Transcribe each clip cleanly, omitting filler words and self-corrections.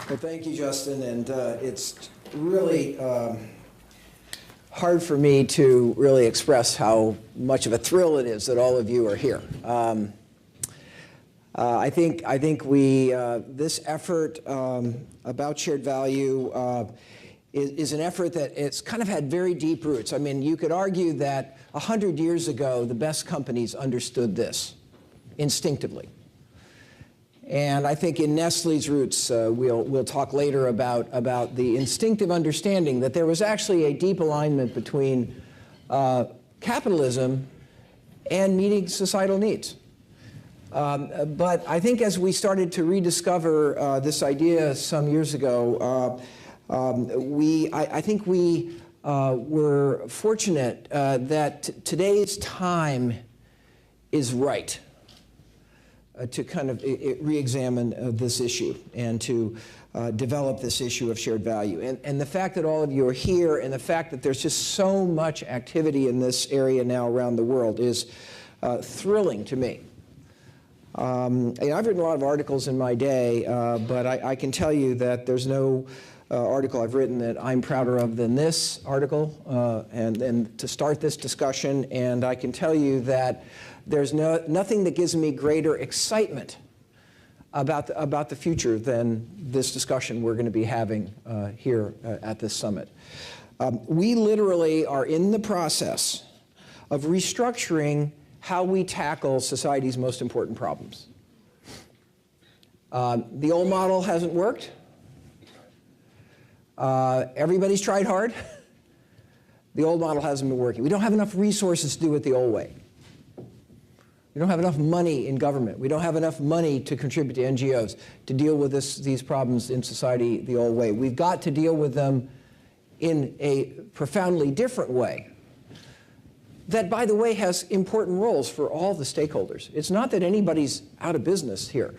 Well, thank you, Justin, and it's really hard for me to really express how much of a thrill it is that all of you are here. I think we this effort about shared value is an effort that it's kind of had very deep roots. I mean, you could argue that 100 years ago, the best companies understood this instinctively. And I think in Nestle's roots, we'll talk later about the instinctive understanding that there was actually a deep alignment between capitalism and meeting societal needs. But I think as we started to rediscover this idea some years ago, I think we were fortunate that today's time is right to kind of re-examine this issue and to develop this issue of shared value. And the fact that all of you are here and the fact that there's just so much activity in this area now around the world is thrilling to me. I've written a lot of articles in my day, but I can tell you that there's no article I've written that I'm prouder of than this article, and to start this discussion. And I can tell you that there's nothing that gives me greater excitement about the future than this discussion we're going to be having here at this summit. We literally are in the process of restructuring how we tackle society's most important problems. The old model hasn't worked. Everybody's tried hard. The old model hasn't been working. We don't have enough resources to do it the old way. We don't have enough money in government. We don't have enough money to contribute to NGOs to deal with these problems in society the old way. We've got to deal with them in a profoundly different way that, by the way, has important roles for all the stakeholders. It's not that anybody's out of business here.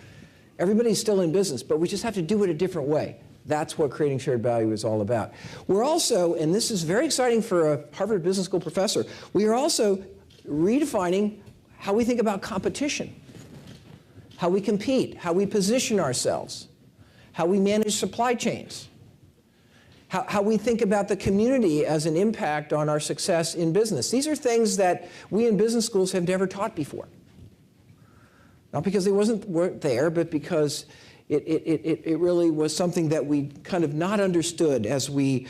Everybody's still in business, but we just have to do it a different way. That's what creating shared value is all about. We're also, and this is very exciting for a Harvard Business School professor, we are also redefining how we think about competition, how we compete, how we position ourselves, how we manage supply chains, how we think about the community as an impact on our success in business. These are things that we in business schools have never taught before. Not because they weren't there, but because it really was something that we kind of not understood as we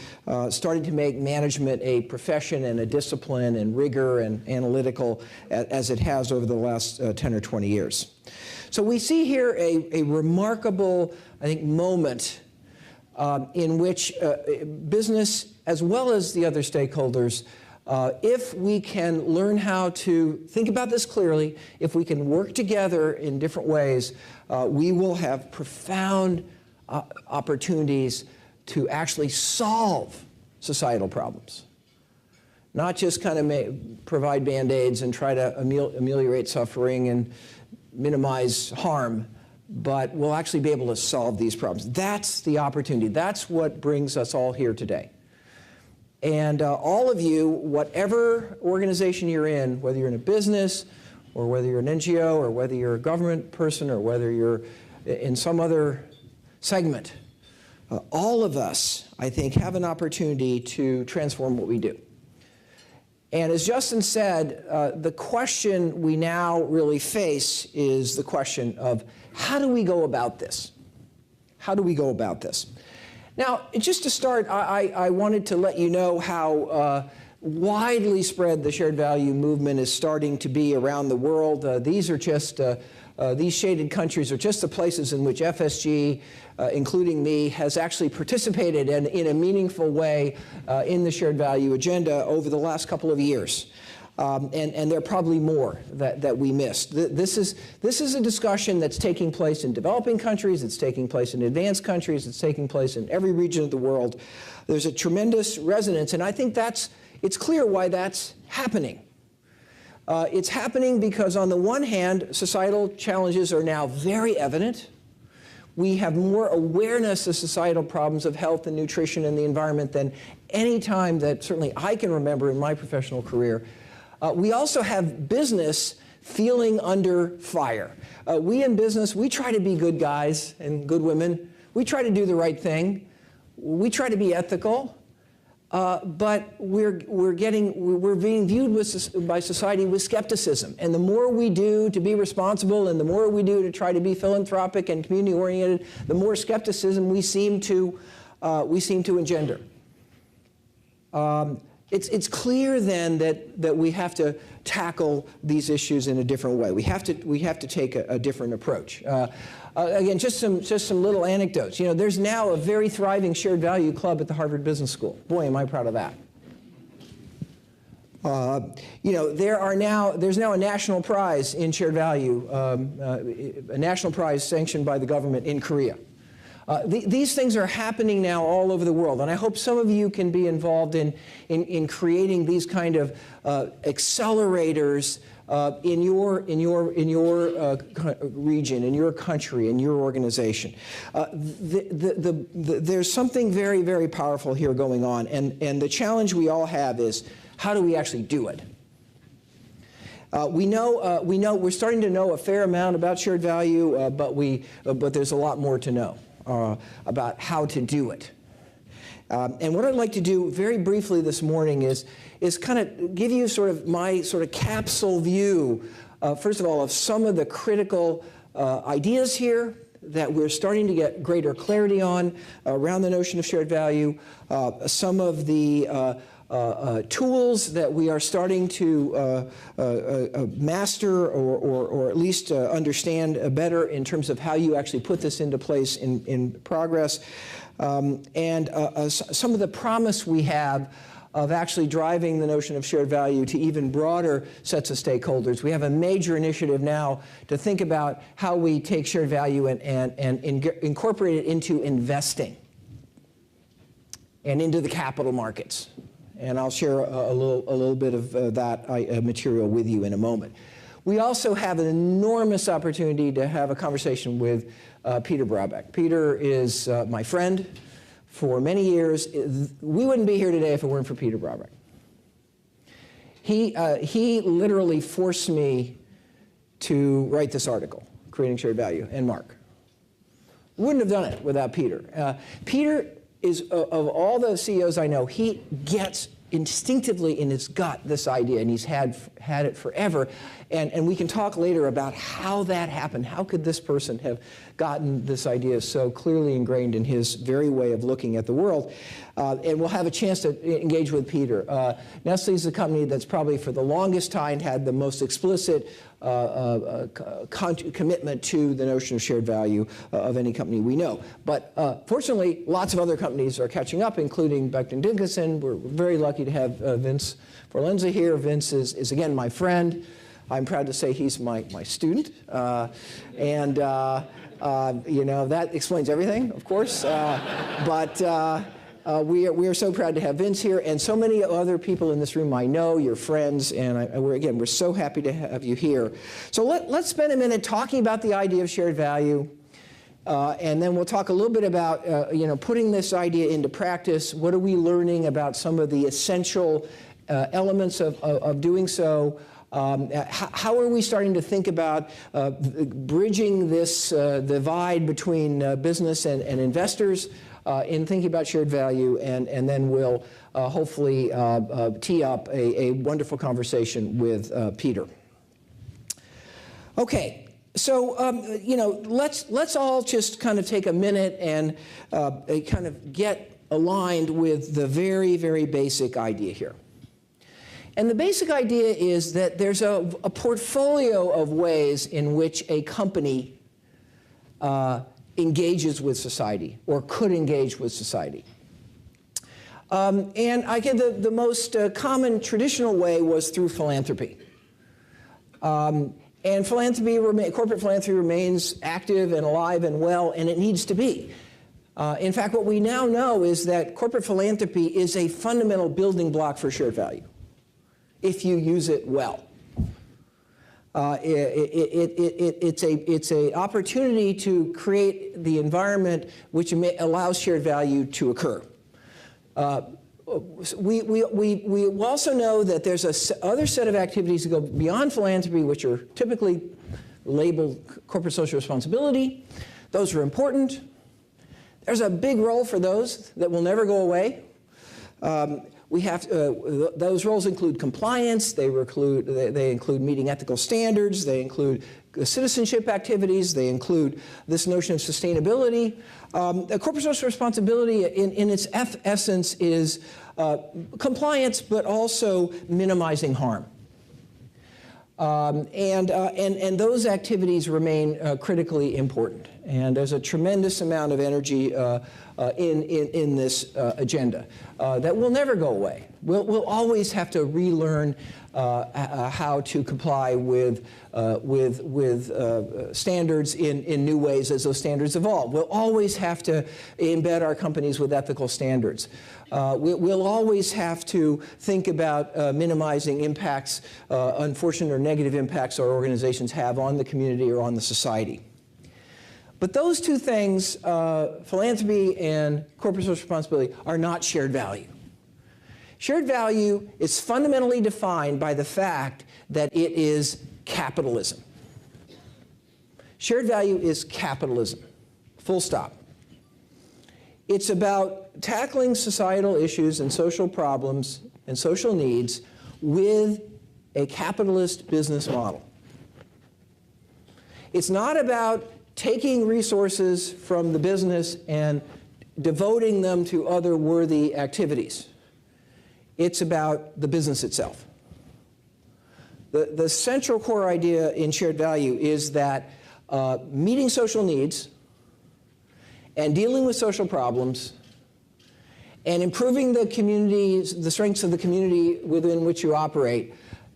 started to make management a profession and a discipline and rigor and analytical as it has over the last 10 or 20 years. So we see here a remarkable, I think, moment in which business, as well as the other stakeholders, if we can learn how to think about this clearly, if we can work together in different ways, we will have profound opportunities to actually solve societal problems. Not just kind of provide Band-Aids and try to ameliorate suffering and minimize harm, but we'll actually be able to solve these problems. That's the opportunity. That's what brings us all here today. And all of you, whatever organization you're in, whether you're in a business or whether you're an NGO or whether you're a government person or whether you're in some other segment, all of us, I think, have an opportunity to transform what we do. And as Justin said, the question we now really face is the question of how do we go about this? How do we go about this? Now, just to start, I wanted to let you know how widely spread the shared value movement is starting to be around the world. These are just, these shaded countries are just the places in which FSG, including me, has actually participated in a meaningful way in the shared value agenda over the last couple of years. And there are probably more that we missed. This is a discussion that's taking place in developing countries, it's taking place in advanced countries, it's taking place in every region of the world. There's a tremendous resonance, and I think it's clear why that's happening. It's happening because on the one hand, societal challenges are now very evident. We have more awareness of societal problems of health and nutrition and the environment than any time that certainly I can remember in my professional career. We also have business feeling under fire. We in business, we try to be good guys and good women. We try to do the right thing. We try to be ethical. But we're being viewed by society with skepticism. And the more we do to be responsible, and the more we do to try to be philanthropic and community-oriented, the more skepticism we seem to engender. It's clear then that we have to tackle these issues in a different way. We have to take a different approach. Again, just some little anecdotes. You know, there's now a very thriving shared value club at the Harvard Business School. Boy, am I proud of that. You know, there's now a national prize in shared value, a national prize sanctioned by the government in Korea. These things are happening now all over the world, and I hope some of you can be involved in creating these kind of accelerators in your region, in your country, in your organization. There's something very, very powerful here going on, and the challenge we all have is, how do we actually do it? We're starting to know a fair amount about shared value, but there's a lot more to know about how to do it. And what I'd like to do very briefly this morning is kind of give you my capsule view, first of all, of some of the critical ideas here that we're starting to get greater clarity on around the notion of shared value, some of the tools that we are starting to master or at least understand better in terms of how you actually put this into place in progress, and some of the promise we have of actually driving the notion of shared value to even broader sets of stakeholders. We have a major initiative now to think about how we take shared value and incorporate it into investing and into the capital markets. And I'll share a little bit of that material with you in a moment. We also have an enormous opportunity to have a conversation with Peter Brabeck. Peter is my friend for many years. We wouldn't be here today if it weren't for Peter Brabeck. He literally forced me to write this article, Creating Shared Value, and Mark. Wouldn't have done it without Peter. Peter is, of all the CEOs I know, he gets instinctively in his gut this idea, and he's had it forever. And we can talk later about how that happened. How could this person have gotten this idea so clearly ingrained in his very way of looking at the world? And we'll have a chance to engage with Peter. Nestle is a company that's probably for the longest time had the most explicit commitment to the notion of shared value of any company we know. But fortunately, lots of other companies are catching up, including Becton Dickinson. We're very lucky to have Vince Forlenza here. Vince is again, my friend. I'm proud to say he's my student. You know, that explains everything, of course. We are so proud to have Vince here, and so many other people in this room I know, your friends, and we're so happy to have you here. So let's spend a minute talking about the idea of shared value, and then we'll talk a little bit about you know, putting this idea into practice. What are we learning about some of the essential elements of doing so? How are we starting to think about bridging this divide between business and investors in thinking about shared value, and then we'll hopefully tee up a wonderful conversation with Peter. Okay, so you know, let's all just kind of take a minute and kind of get aligned with the very, very basic idea here. And the basic idea is that there's a portfolio of ways in which a company engages with society, or could engage with society. And I get the most common traditional way was through philanthropy. And corporate philanthropy remains active and alive and well, and it needs to be. In fact, what we now know is that corporate philanthropy is a fundamental building block for shared value, if you use it well. It's an opportunity to create the environment which allows shared value to occur. We also know that there's other set of activities that go beyond philanthropy, which are typically labeled corporate social responsibility. Those are important. There's a big role for those that will never go away. Those roles include compliance, they include meeting ethical standards, they include citizenship activities, they include this notion of sustainability. Corporate social responsibility in its essence is compliance, but also minimizing harm. And those activities remain critically important. And there's a tremendous amount of energy in this agenda that will never go away. We'll always have to relearn how to comply with standards in new ways as those standards evolve. We'll always have to embed our companies with ethical standards. We'll always have to think about minimizing impacts, unfortunate or negative impacts our organizations have on the community or on the society. But those two things, philanthropy and corporate social responsibility, are not shared value. Shared value is fundamentally defined by the fact that it is capitalism. Shared value is capitalism, full stop. It's about tackling societal issues and social problems and social needs with a capitalist business model. It's not about taking resources from the business and devoting them to other worthy activities. It's about the business itself. The central core idea in shared value is that meeting social needs and dealing with social problems and improving the communities, the strengths of the community within which you operate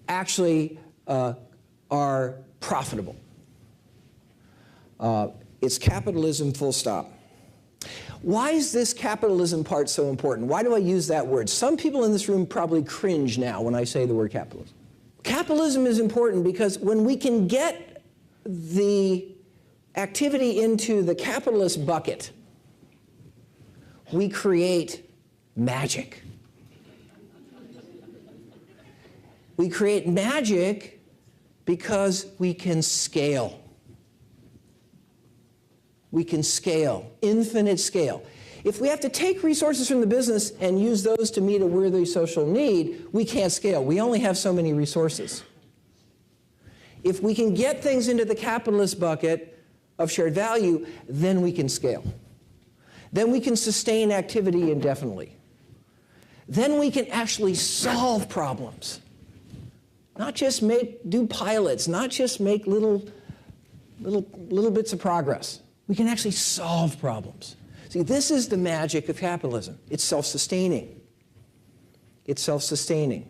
actually are profitable. It's capitalism, full stop. Why is this capitalism part so important? Why do I use that word? Some people in this room probably cringe now when I say the word capitalism. Capitalism is important because when we can get the activity into the capitalist bucket, we create magic. We create magic because we can scale. We can scale, infinite scale. If we have to take resources from the business and use those to meet a worthy social need, we can't scale. We only have so many resources. If we can get things into the capitalist bucket of shared value, then we can scale. Then we can sustain activity indefinitely. Then we can actually solve problems. Not just do pilots, not just make little bits of progress. We can actually solve problems. See, this is the magic of capitalism. It's self-sustaining. It's self-sustaining.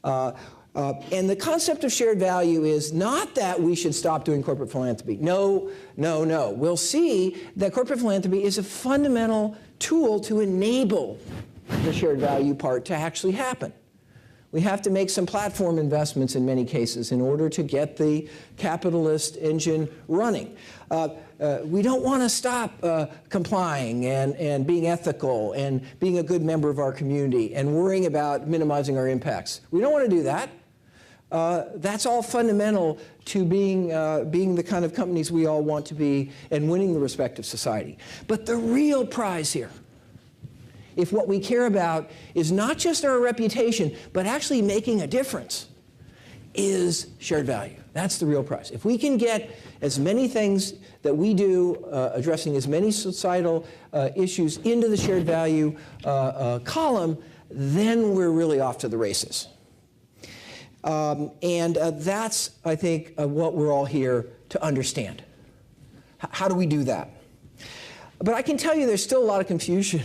And the concept of shared value is not that we should stop doing corporate philanthropy. No, no, no. We'll see that corporate philanthropy is a fundamental tool to enable the shared value part to actually happen. We have to make some platform investments in many cases in order to get the capitalist engine running. We don't want to stop complying and being ethical and being a good member of our community and worrying about minimizing our impacts. We don't want to do that. That's all fundamental to being the kind of companies we all want to be and winning the respect of society. But the real prize here, if what we care about is not just our reputation, but actually making a difference, is shared value. That's the real prize. If we can get as many things that we do, addressing as many societal issues into the shared value column, then we're really off to the races. That's, I think, what we're all here to understand. How do we do that? But I can tell you there's still a lot of confusion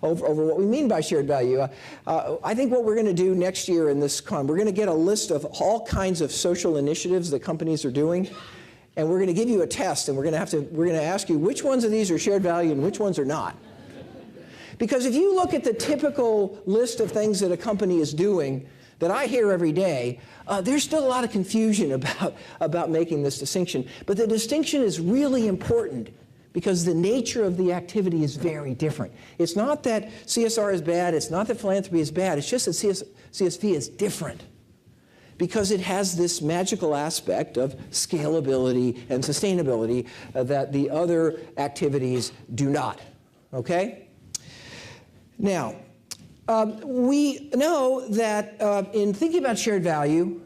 over what we mean by shared value. I think what we're going to do next year in this con, we're going to get a list of all kinds of social initiatives that companies are doing, and we're going to give you a test, and we're going to ask you which ones of these are shared value and which ones are not. Because if you look at the typical list of things that a company is doing that I hear every day, there's still a lot of confusion about making this distinction. But the distinction is really important because the nature of the activity is very different. It's not that CSR is bad, it's not that philanthropy is bad, it's just that CSV is different. because it has this magical aspect of scalability and sustainability that the other activities do not. Okay? Now, we know that in thinking about shared value,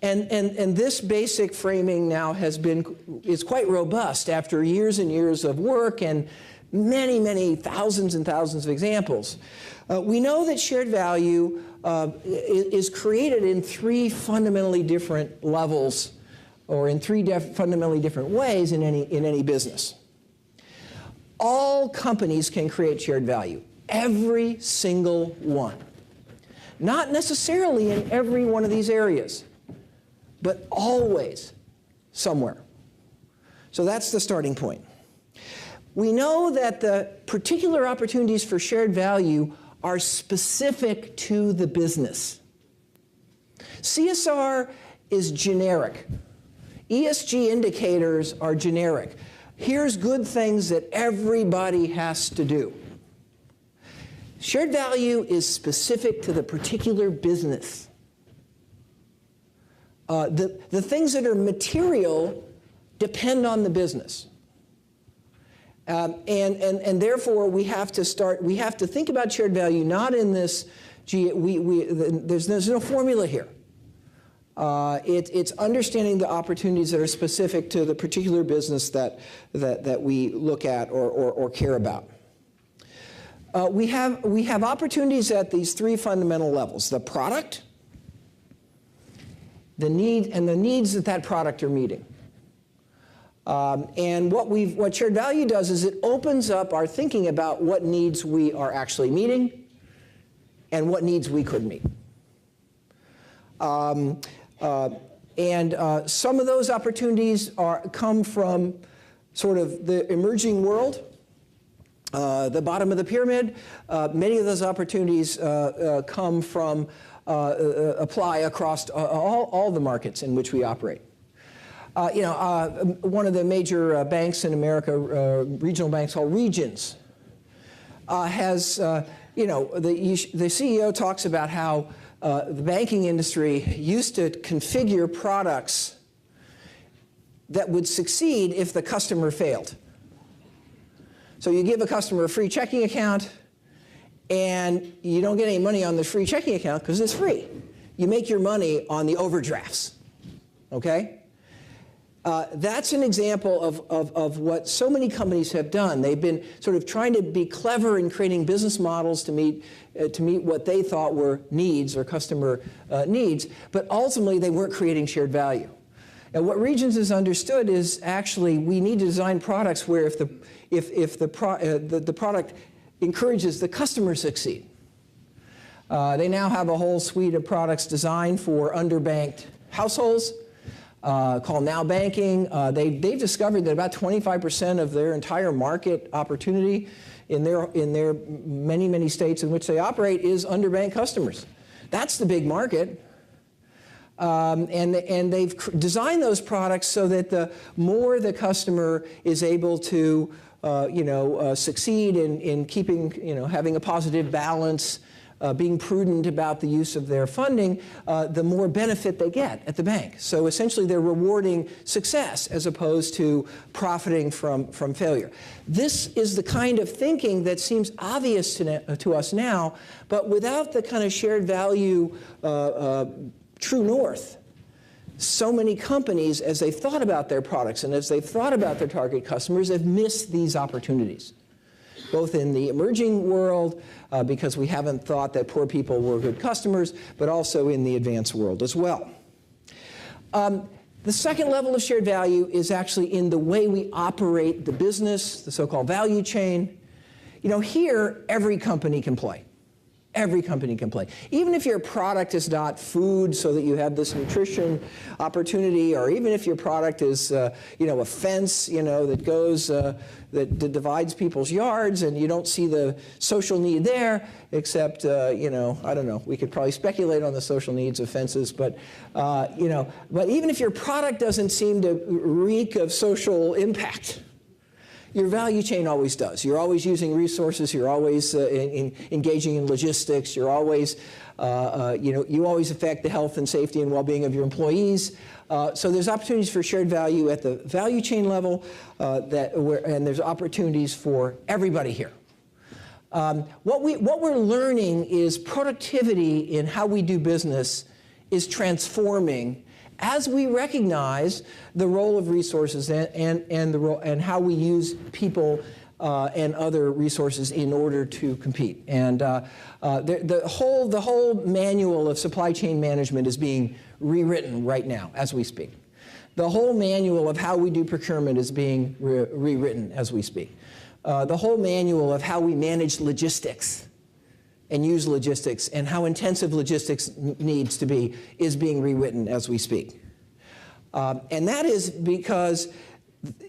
and this basic framing now is quite robust after years and years of work and many, many thousands and thousands of examples. We know that shared value is created in three fundamentally different levels, or in three fundamentally different ways in any business. All companies can create shared value, every single one. Not necessarily in every one of these areas, but always somewhere. So that's the starting point. We know that the particular opportunities for shared value are specific to the business. CSR is generic. ESG indicators are generic. Here's good things that everybody has to do. Shared value is specific to the particular business. The things that are material depend on the business. And therefore, we have to think about shared value not in this, there's no formula here. It's understanding the opportunities that are specific to the particular business that we look at or care about. We have opportunities at these three fundamental levels: the product, the needs that product are meeting. And what shared value does is it opens up our thinking about what needs we are actually meeting and what needs we could meet. Some of those opportunities come from sort of the emerging world, the bottom of the pyramid. Many of those opportunities come from apply across all the markets in which we operate. One of the major banks in America, regional banks called Regions, has, the CEO talks about how the banking industry used to configure products that would succeed if the customer failed. So you give a customer a free checking account, and you don't get any money on the free checking account because it's free. You make your money on the overdrafts, okay? That's an example of what so many companies have done. They've been sort of trying to be clever in creating business models to meet what they thought were needs or customer needs, but ultimately they weren't creating shared value. And what Regions has understood is actually we need to design products where if the product encourages the customer to succeed. They now have a whole suite of products designed for underbanked households. Called Now Banking. They've discovered that about 25% of their entire market opportunity in their many, many states in which they operate is underbanked customers. That's the big market. And they've designed those products so that the more the customer is able to succeed in keeping, having a positive balance, being prudent about the use of their funding, the more benefit they get at the bank. So essentially they're rewarding success as opposed to profiting from failure. This is the kind of thinking that seems obvious to us now, but without the kind of shared value true north, so many companies, as they've thought about their products and as they've thought about their target customers, have missed these opportunities, both in the emerging world, because we haven't thought that poor people were good customers, but also in the advanced world as well. The second level of shared value is actually in the way we operate the business, the so-called value chain. Here, every company can play. Every company can play. Even if your product is not food so that you have this nutrition opportunity, or even if your product is, a fence, that goes, that divides people's yards and you don't see the social need there, except, I don't know, we could probably speculate on the social needs of fences, but, but even if your product doesn't seem to reek of social impact, your value chain always does. You're always using resources. You're always engaging in logistics. You're always, you always affect the health and safety and well-being of your employees. So there's opportunities for shared value at the value chain level, and there's opportunities for everybody here. What we're learning is productivity in how we do business is transforming as we recognize the role of resources and how we use people and other resources in order to compete. And the whole manual of supply chain management is being rewritten right now as we speak. The whole manual of how we do procurement is being rewritten as we speak. The whole manual of how we manage logistics and use logistics and how intensive logistics needs to be is being rewritten as we speak. And that is because,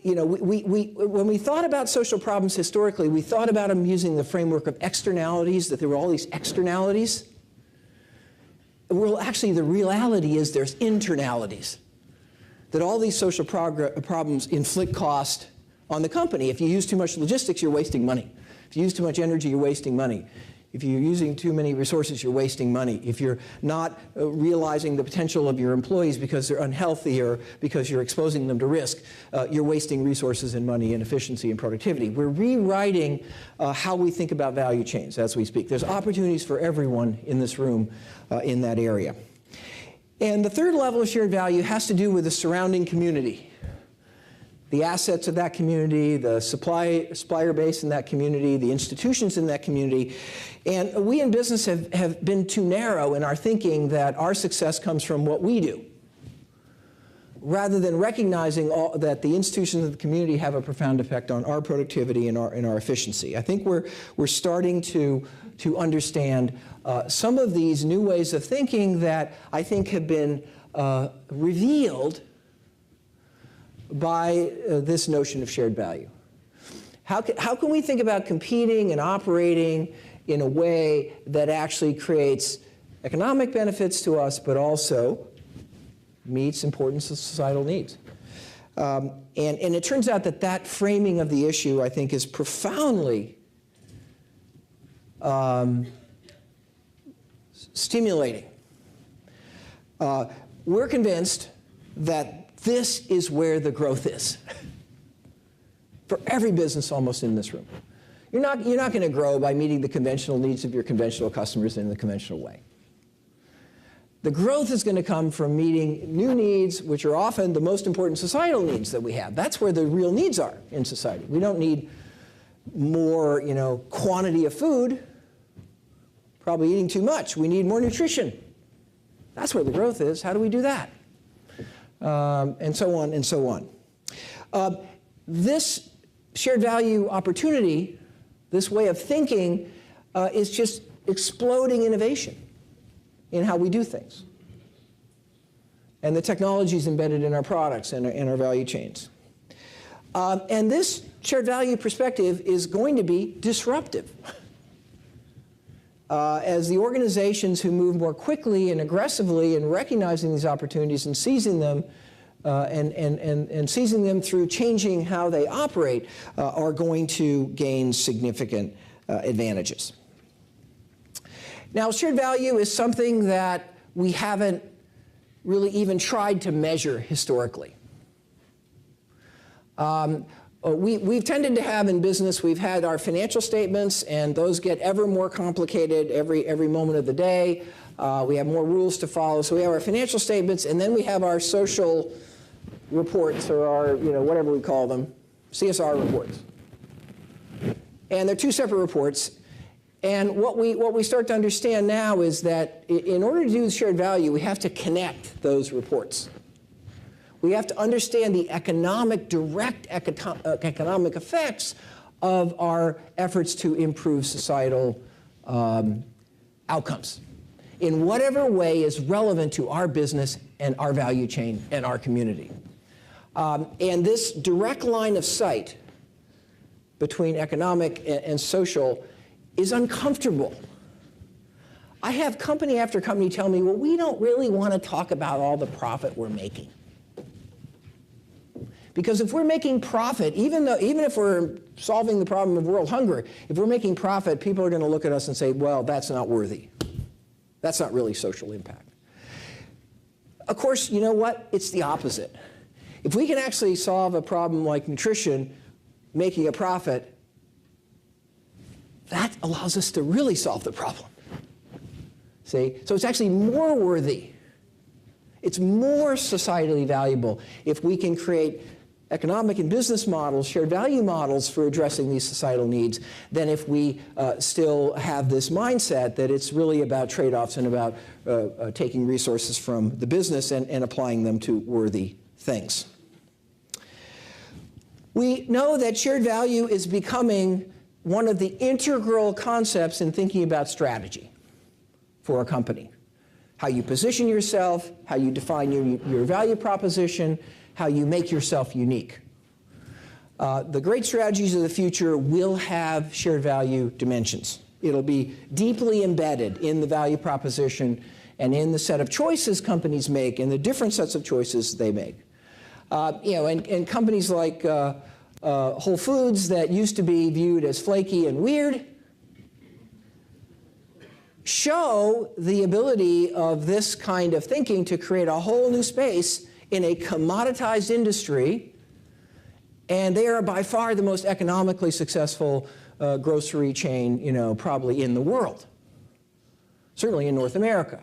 when we thought about social problems historically, we thought about them using the framework of externalities, that there were all these externalities. Well, actually, the reality is there's internalities, that all these social problems inflict cost on the company. If you use too much logistics, you're wasting money. If you use too much energy, you're wasting money. If you're using too many resources, you're wasting money. If you're not realizing the potential of your employees because they're unhealthy or because you're exposing them to risk, you're wasting resources and money and efficiency and productivity. We're rewriting how we think about value chains as we speak. There's opportunities for everyone in this room in that area. And the third level of shared value has to do with the surrounding community. The assets of that community, the supplier base in that community, the institutions in that community. And we in business have been too narrow in our thinking that our success comes from what we do, rather than recognizing that the institutions of the community have a profound effect on our productivity and our efficiency. I think we're starting to understand some of these new ways of thinking that I think have been revealed by this notion of shared value. How can we think about competing and operating in a way that actually creates economic benefits to us, but also meets important societal needs? And it turns out that framing of the issue, I think, is profoundly stimulating. We're convinced that this is where the growth is for every business almost in this room. You're not going to grow by meeting the conventional needs of your conventional customers in the conventional way. The growth is going to come from meeting new needs, which are often the most important societal needs that we have. That's where the real needs are in society. We don't need more, quantity of food, probably eating too much. We need more nutrition. That's where the growth is. How do we do that? And so on and so on. This shared value opportunity, this way of thinking, is just exploding innovation in how we do things. And the technologies embedded in our products and our value chains. And this shared value perspective is going to be disruptive. As the organizations who move more quickly and aggressively in recognizing these opportunities and seizing them, and seizing them through changing how they operate, are going to gain significant advantages. Now, shared value is something that we haven't really even tried to measure historically. We've tended to have in business, we've had our financial statements, and those get ever more complicated every moment of the day. We have more rules to follow. So we have our financial statements, and then we have our social reports, or our, whatever we call them, CSR reports. And they're two separate reports. And what we start to understand now is that in order to do shared value, we have to connect those reports. We have to understand the direct economic effects of our efforts to improve societal outcomes in whatever way is relevant to our business and our value chain and our community. And this direct line of sight between economic and social is uncomfortable. I have company after company tell me, well, we don't really want to talk about all the profit we're making, Because if we're making profit, even if we're solving the problem of world hunger, if we're making profit, people are going to look at us and say, well, that's not worthy. That's not really social impact. Of course, you know what? It's the opposite. If we can actually solve a problem like nutrition, making a profit, that allows us to really solve the problem. See? So it's actually more worthy. It's more societally valuable if we can create economic and business models, shared value models for addressing these societal needs, than if we still have this mindset that it's really about trade-offs and about taking resources from the business and applying them to worthy things. We know that shared value is becoming one of the integral concepts in thinking about strategy for a company. How you position yourself, how you define your value proposition, how you make yourself unique. The great strategies of the future will have shared value dimensions. It'll be deeply embedded in the value proposition and in the set of choices companies make and the different sets of choices they make. And companies like Whole Foods that used to be viewed as flaky and weird show the ability of this kind of thinking to create a whole new space in a commoditized industry, and they are by far the most economically successful grocery chain, probably in the world, certainly in North America.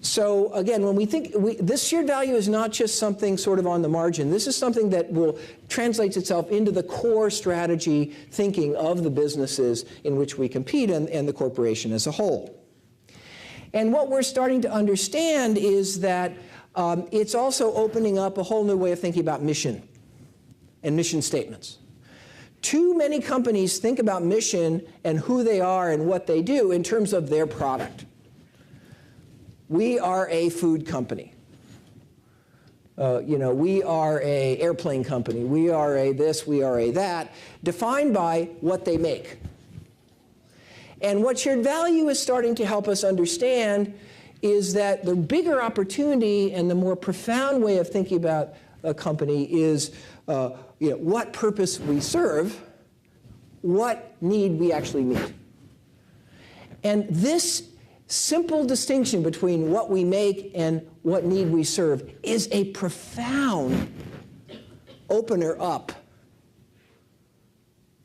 So again, when we think, this shared value is not just something sort of on the margin. This is something that will translate itself into the core strategy thinking of the businesses in which we compete and the corporation as a whole. And what we're starting to understand is that it's also opening up a whole new way of thinking about mission and mission statements. Too many companies think about mission and who they are and what they do in terms of their product. We are a food company. We are a airplane company. We are a this, we are a that, defined by what they make. And what shared value is starting to help us understand is that the bigger opportunity and the more profound way of thinking about a company is what purpose we serve, what need we actually meet. And this simple distinction between what we make and what need we serve is a profound opener up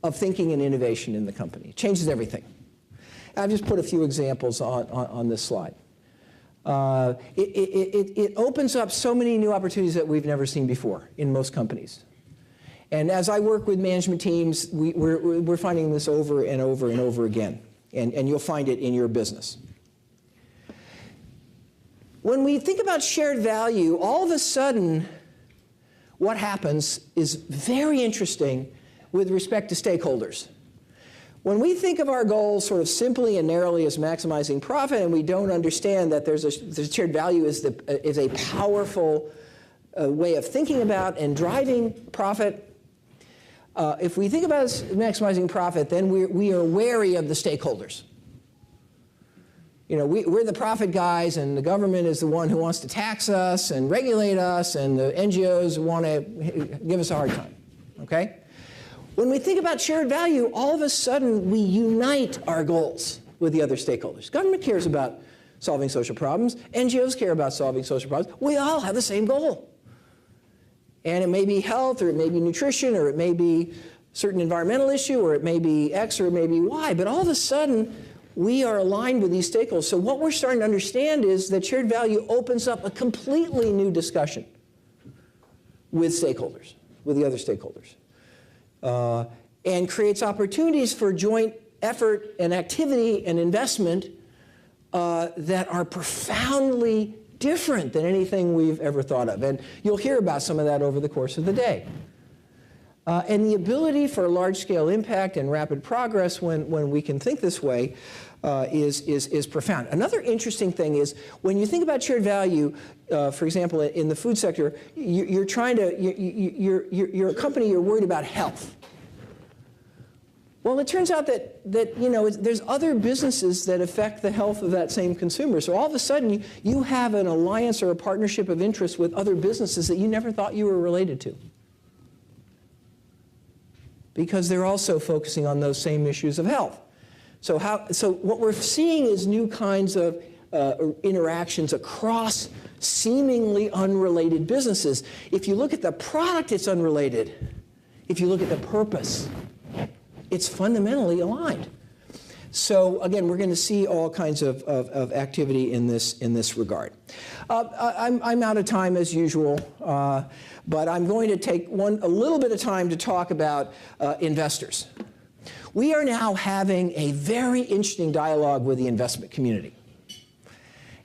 of thinking and innovation in the company. It changes everything. I've just put a few examples on this slide. It opens up so many new opportunities that we've never seen before in most companies. And as I work with management teams, we're finding this over and over and over again. And you'll find it in your business. When we think about shared value, all of a sudden, what happens is very interesting with respect to stakeholders. When we think of our goals sort of simply and narrowly as maximizing profit, and we don't understand that there's shared value is a powerful way of thinking about and driving profit, if we think about it as maximizing profit, then we are wary of the stakeholders. We're the profit guys, and the government is the one who wants to tax us and regulate us, and the NGOs want to give us a hard time, okay? When we think about shared value, all of a sudden we unite our goals with the other stakeholders. Government cares about solving social problems. NGOs care about solving social problems. We all have the same goal. And it may be health, or it may be nutrition, or it may be a certain environmental issue, or it may be X, or it may be Y, but all of a sudden we are aligned with these stakeholders. So what we're starting to understand is that shared value opens up a completely new discussion with stakeholders, with the other stakeholders, and creates opportunities for joint effort and activity and investment that are profoundly different than anything we've ever thought of. And you'll hear about some of that over the course of the day. And the ability for large-scale impact and rapid progress when we can think this way is profound. Another interesting thing is when you think about shared value, for example, in the food sector, you're a company, you're worried about health. Well, it turns out that there's other businesses that affect the health of that same consumer. So all of a sudden, you have an alliance or a partnership of interest with other businesses that you never thought you were related to. because they're also focusing on those same issues of health. So what we're seeing is new kinds of interactions across seemingly unrelated businesses. If you look at the product, it's unrelated. If you look at the purpose, it's fundamentally aligned. So again, we're going to see all kinds of activity in this regard. I'm out of time as usual, but I'm going to take a little bit of time to talk about investors. We are now having a very interesting dialogue with the investment community.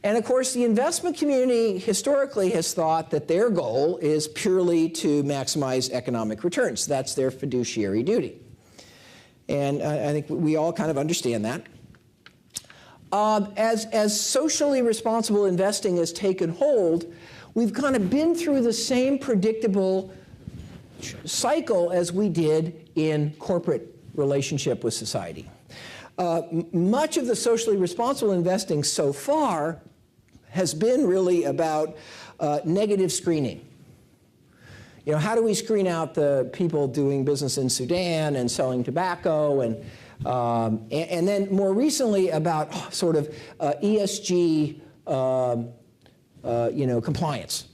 And of course, the investment community historically has thought that their goal is purely to maximize economic returns. That's their fiduciary duty. And I think we all kind of understand that. As socially responsible investing has taken hold, we've kind of been through the same predictable cycle as we did in corporate relationship with society. Much of the socially responsible investing so far has been really about negative screening. You know, how do we screen out the people doing business in Sudan and selling tobacco, and then more recently about sort of ESG, compliance.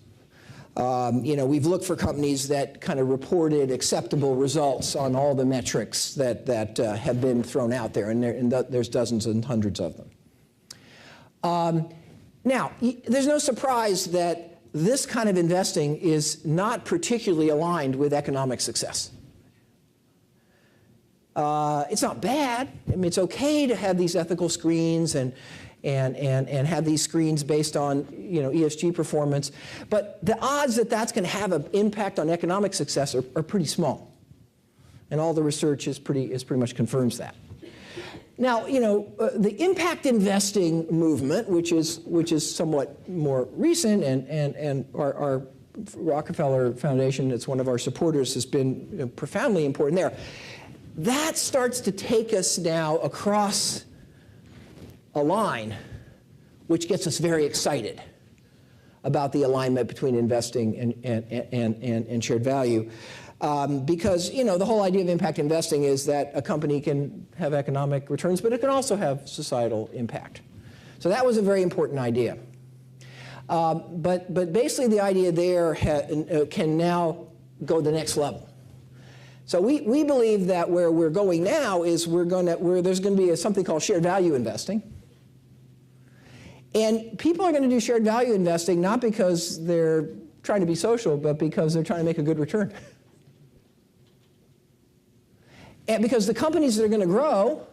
We've looked for companies that kind of reported acceptable results on all the metrics that have been thrown out there, and there's dozens and hundreds of them. Now, there's no surprise that this kind of investing is not particularly aligned with economic success. It's not bad. I mean, it's okay to have these ethical screens and have these screens based on ESG performance, but the odds that that's going to have an impact on economic success are pretty small, and all the research is pretty much confirms that. Now, the impact investing movement, which is somewhat more recent, and our Rockefeller Foundation, it's one of our supporters, has been profoundly important there. That starts to take us now across a line, which gets us very excited about the alignment between investing and shared value. Because the whole idea of impact investing is that a company can have economic returns, but it can also have societal impact. So that was a very important idea. But basically the idea there can now go the next level. So we believe that where we're going now is there's going to be something called shared value investing. And people are going to do shared value investing not because they're trying to be social, but because they're trying to make a good return. And because the companies that are going to grow,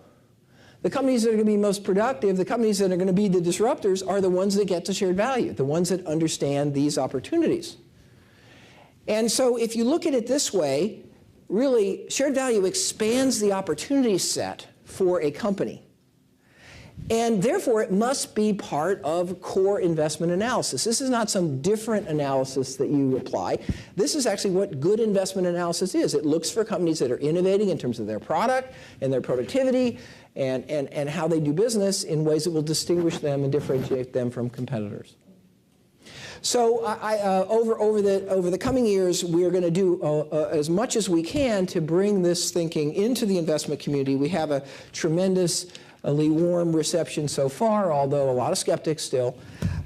the companies that are going to be most productive, the companies that are going to be the disruptors are the ones that get to shared value, the ones that understand these opportunities. And so if you look at it this way, really, shared value expands the opportunity set for a company. And therefore, it must be part of core investment analysis. This is not some different analysis that you apply. This is actually what good investment analysis is. It looks for companies that are innovating in terms of their product and their productivity and how they do business in ways that will distinguish them and differentiate them from competitors. So over the coming years, we are going to do as much as we can to bring this thinking into the investment community. We have a tremendously warm reception so far, although a lot of skeptics still.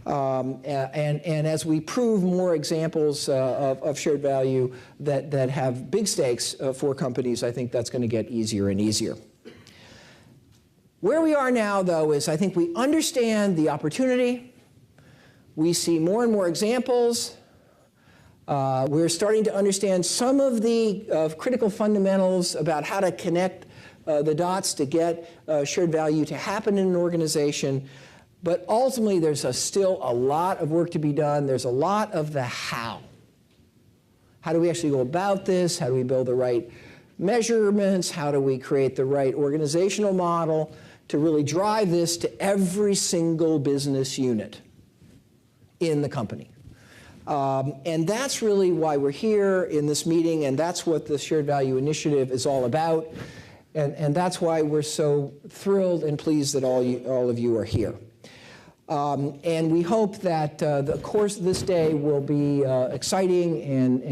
And as we prove more examples of shared value that have big stakes for companies, I think that's going to get easier and easier. Where we are now, though, is I think we understand the opportunity. We see more and more examples. We're starting to understand some of the critical fundamentals about how to connect the dots to get shared value to happen in an organization. But ultimately, there's still a lot of work to be done. There's a lot of the how. How do we actually go about this? How do we build the right measurements? How do we create the right organizational model to really drive this to every single business unit in the company? And that's really why we're here in this meeting, and that's what the Shared Value Initiative is all about. And that's why we're so thrilled and pleased that all of you are here. And we hope that the course of this day will be exciting and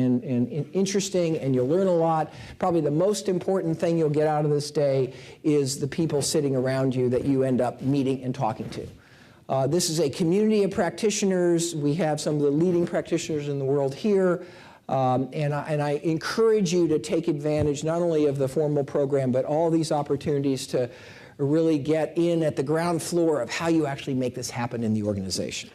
interesting, and you'll learn a lot. Probably the most important thing you'll get out of this day is the people sitting around you that you end up meeting and talking to. This is a community of practitioners. We have some of the leading practitioners in the world here. And I encourage you to take advantage not only of the formal program, but all these opportunities to really get in at the ground floor of how you actually make this happen in the organization.